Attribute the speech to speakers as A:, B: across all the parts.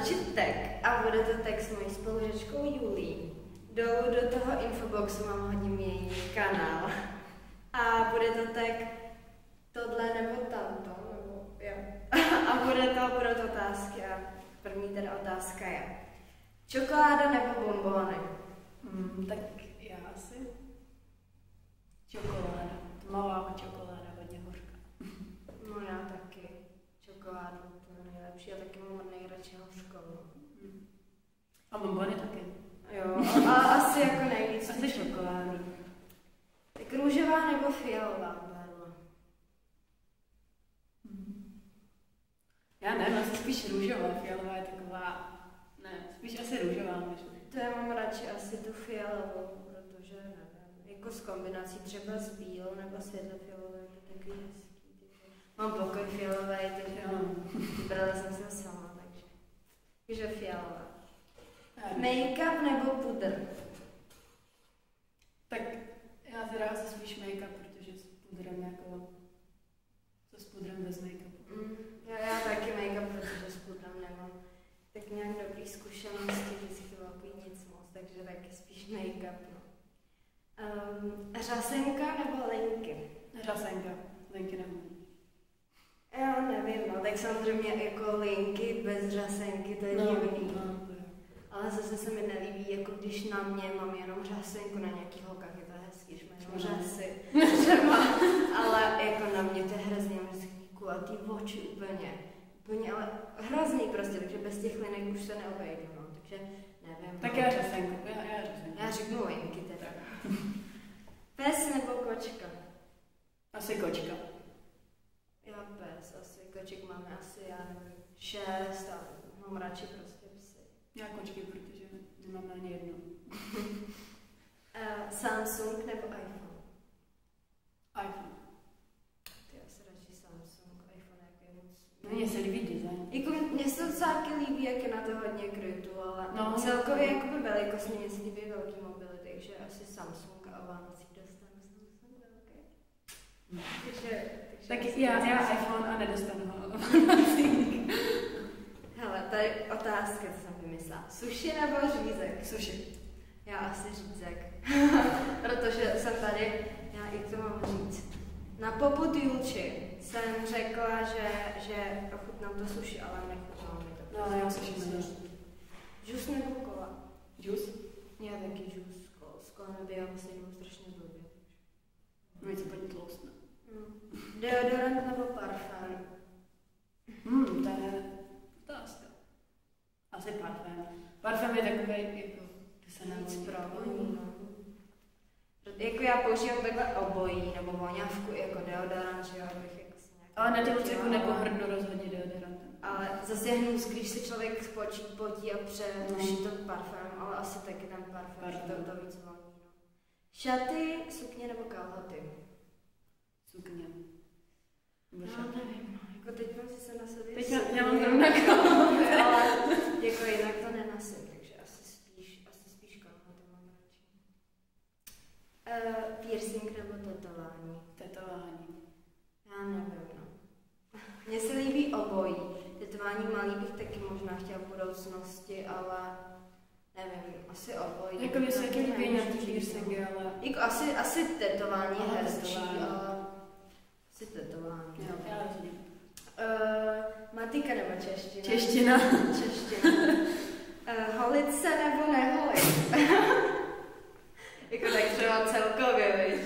A: natočit tag a bude to tag s mojí spolužečkou Julí. Dolů do toho infoboxu mám hodím její kanál. A bude to tag tohle nebo tamto, nebo jo. A budou otázky a první teda otázka je čokoláda nebo bonbóny?
B: Tak já asi čokoláda. Tmavá čokoláda, hodně hořká.
A: No já taky. Čokoládu, to je nejlepší a taky mám nejradši hořkou.
B: A bonbony taky.
A: Jo, a asi jako nejvíc.
B: Asi čokoládu.
A: Tak růžová nebo fialová barva?
B: Já nevím, asi spíš růžová. Fialová je taková... Ne, spíš asi růžová než...
A: To já mám radši asi tu fialovou, protože nevím, jako s kombinací třeba s bílou nebo světlofialovou, je to takový hezký. Mám pokoj fialový, takže vybrala jsem se sama, takže fialová. Make-up nebo pudr?
B: Tak já teda asi spíš make-up, protože s pudrem jako... Co s pudrem bez make-upu?
A: Já taky make-up, protože s pudrem nemám tak nějak dobrý zkušenosti, vždycky velký nic moc, takže taky spíš make-up. No. Řasenka nebo lenky?
B: Řasenka, lenky nemám.
A: Já nevím, no, tak samozřejmě jako linky bez řasenky, to je divný. Ale zase se mi nelíbí, jako když na mě mám jenom řasenku, na nějakých holkách je to hezký, že mám řasy, třeba, ale jako na mě to je hrozně mrzkýku a ty oči úplně, ale hrozný prostě, takže bez těch linek už se neobejdu, no, takže nevím.
B: Tak já řasenku,
A: já řeknu linky teda. Pes nebo kočka?
B: Asi kočka.
A: Já pes, asi koček máme asi, já nevím, 6, ale mám radši prostě psy.
B: Já kočky, protože nemám ani jednu.
A: Samsung nebo iPhone?
B: iPhone.
A: Ty asi radši Samsung, iPhone jak je moc...
B: Mně se líbí design.
A: Jako mně se docela líbí, jak je na to hodně krytu, ale celkově jakoby velikostně mě se líbí velký mobily, takže asi Samsung a o Vánocích dostanu Samsung velký. Takže
B: tak já iPhone a nedostanu ho.
A: Hele, tady otázka, co jsem vymyslela. Sushi nebo řízek?
B: Sushi.
A: Já asi řízek. Protože jsem tady, já i to mám říct. Na popud Julči jsem řekla, že ochutnám to sushi, ale nechutnám mi to.
B: No, ale já sushi nedám.
A: Džus nebo kola?
B: Džus?
A: Já taky džus. S kolem nebývám vlastně strašně blbě.
B: Mě se podní tloustne.
A: Deodorant nebo parfém?
B: To je otázka. Asi parfém. Parfém je takový, jako, ty se
A: nevíc provoní, no. Jako já používám takhle obojí, nebo voňavku jako deodorant, že jo, abych jako se nějak...
B: Ale na ty jako nepohrdnu rozhodně deodorantem.
A: Ale zase je hnus, když se člověk potí a přetuší to parfém, ale asi taky ten parfém, že to víc voní, no. Šaty, sukně nebo kalhoty?
B: Sukně.
A: No, nevím, jako teď mám si se na sobě
B: teď já mám zrovna kalhoty,
A: ale jako jinak to nenosím, takže asi spíš kalhoty mám radši. Piercing nebo tetování?
B: Tetování.
A: Já nevím, no. Mně se líbí obojí. Tetování malý bych taky možná chtěla v budoucnosti, ale nevím, asi obojí.
B: Jako mě se taky líbí nějaký piercingy, ale...
A: Jako asi tetování je hezčí, ale asi tetování.
B: Jo, já rozumím.
A: Matika nebo čeština?
B: Čeština.
A: Holit se nebo neholit? Jako tak třeba celkově, viď?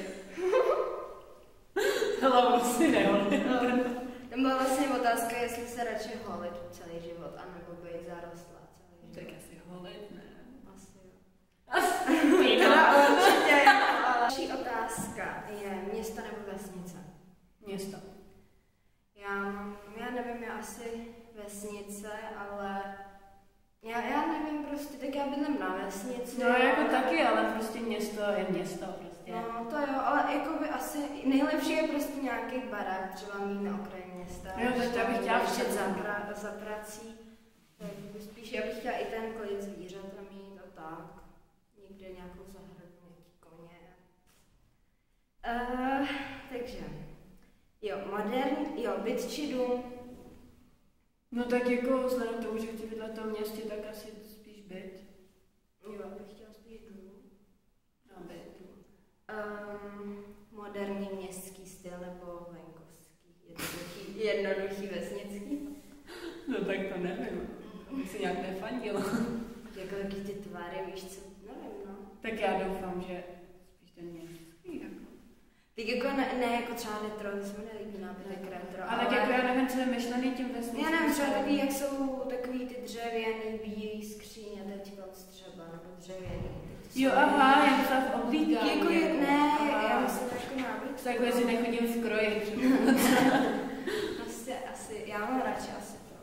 B: Hlavu si neholit.
A: Tam byla vlastně otázka, jestli se radši holit celý život, anebo být zarostlá celý život.
B: Tak asi holit, ne?
A: Asi jo.
B: Asi
A: teda určitě. Další otázka je město nebo vesnice?
B: Město.
A: Já nevím, já asi vesnice, ale já nevím prostě, tak já bydlím na vesnici.
B: No jako taky, ale prostě město je město prostě.
A: No to jo, ale jako by asi nejlepší je prostě nějaký barák, třeba mít na okraji města.
B: Jo, tak já bych chtěla
A: před za prací. Tak spíš já bych chtěla i ten klid zvířat a mít a tak. Někde nějakou zahradu, nějaký koně. Takže, byt či dům?
B: No tak jako vzhledem k tomu, že chci bydlet v tom městě, tak asi spíš byt.
A: Jo, bych chtěla spíš dům.
B: No, byt.
A: Moderní městský styl nebo venkovský, jednoduchý vesnický.
B: No tak to nevím, abych si nějak nefandila.
A: Jako taky ty tvary, víš co, nevím, no.
B: Tak já doufám, že spíš ten městský jako.
A: Tak jako ne jako třeba retro, to se mi nelíbí nábytek retro.
B: Ale tak jako já nevím, co je myšlený tím vesnickým.
A: Já nevím, třeba takový, jak jsou takový ty dřevěný bílý skříně teďka třeba, nebo dřevěný.
B: Jo, aha, jak se v oblíkání.
A: Jako ne, já myslím jako nábytek.
B: Takhle si nechodím v kroji.
A: Prostě asi, já mám radši asi to.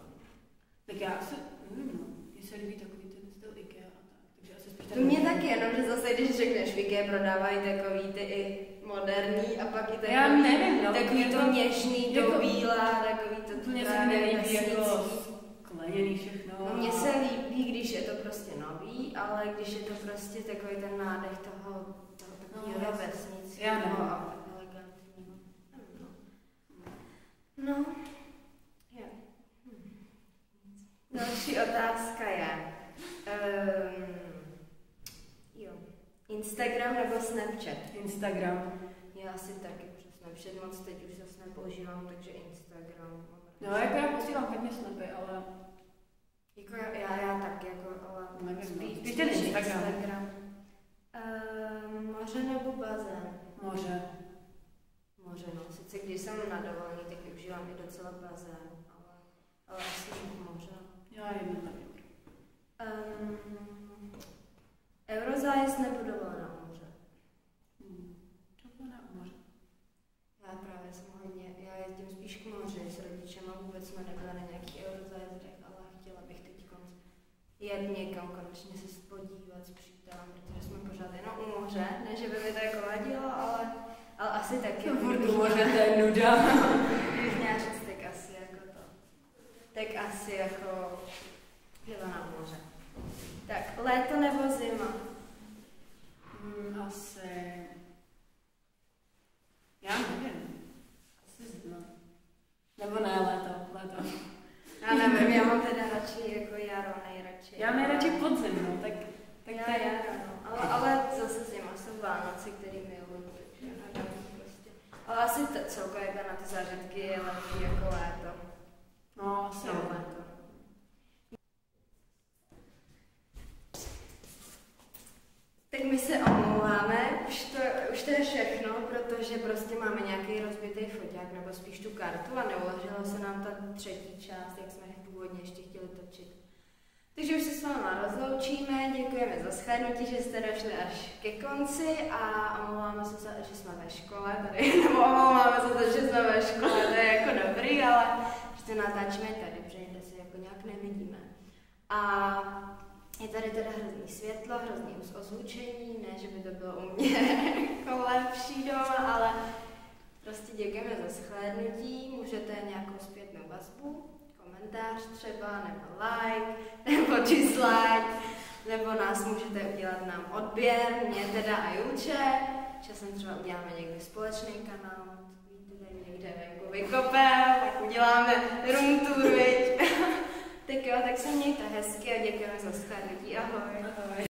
B: Tak já asi, nevím, no. Mně se líbí takový ten styl IKEA a tak. Takže asi spíš
A: To mě taky, jenom že zase, když řekneš, v IKEA prodávají takový ty i moderní a pak i takový,
B: já nevím, no,
A: takový to měšný,
B: jako,
A: to bílá, takový to
B: úplně se mi nelíbí jako skleněný všechno.
A: No, mně se líbí, když je to prostě nový, ale když je to prostě takový ten nádech toho takového vesnického a elegantního. No, jo. Další otázka je, jo, Instagram nebo Snapchat?
B: Instagram.
A: Já asi taky přes Snapchat moc teď už zase nepoužívám, takže Instagram.
B: No, jako já posílám hodně snapy, ale...
A: Jako já taky, jako, ale
B: nevím, spíš ten Instagram.
A: Moře nebo bazén?
B: Moře.
A: Moře, no. Sice když jsem na dovolení, tak využívám i docela bazén, ale asi moře.
B: Já jedno nevím.
A: Eurozájezd nebo dovolená u moře?
B: Dovolená u moře.
A: Já právě jsem hodně, já jezdím spíš k moři s rodičema, vůbec jsme nebyli na nějakých eurozájezdech, ale chtěla bych teď jet někam konečně se podívat s přítelem, protože jsme pořád jenom u moře, ne, že by mi to jako vadilo, ale asi taky.
B: Furt u moře, to je nuda.
A: Když měla říct, tak asi jako to. Tak asi jako jela na moře. Tak, léto nebo zima?
B: Asi... Já nevím. Asi zima. Nebo ne, léto.
A: Já nevím, já mám teda radši jako jaro nejradši.
B: Já nejradši podzim, no, tak
A: já jaro, no. Ale zase zima jsou Vánoce, který miluju, takže nevím prostě. Ale asi celkově na ty zážitky je lepší jako léto.
B: No, asi
A: léto. Tak my se omlouváme, už to je všechno, protože prostě máme nějaký rozbitý foťák, nebo spíš tu kartu a neuložila se nám ta třetí část, jak jsme původně ještě chtěli točit. Takže už se s váma rozloučíme, děkujeme za shlédnutí, že jste došli až ke konci a omlouváme se za, že jsme ve škole tady, nebo omlouváme se za to, že jsme ve škole, to je jako dobrý, ale že to natáčíme tady, protože jinde se jako nějak nevidíme. A je tady teda hrozný světlo, hrozný ozvučení, ne, že by to bylo u mě jako lepší doma, ale prostě děkujeme za shlédnutí, můžete nějakou zpětnou vazbu, komentář třeba, nebo like, nebo dislike, nebo nás můžete udělat nám odběr, mě teda a Julče, časem třeba uděláme někdy společný kanál, víte, tady někde venku vykopem, tak uděláme room tour, viď? Tak jo, tak se mějte hezky a děkujeme za shlédnutí. Ahoj.
B: Ahoj.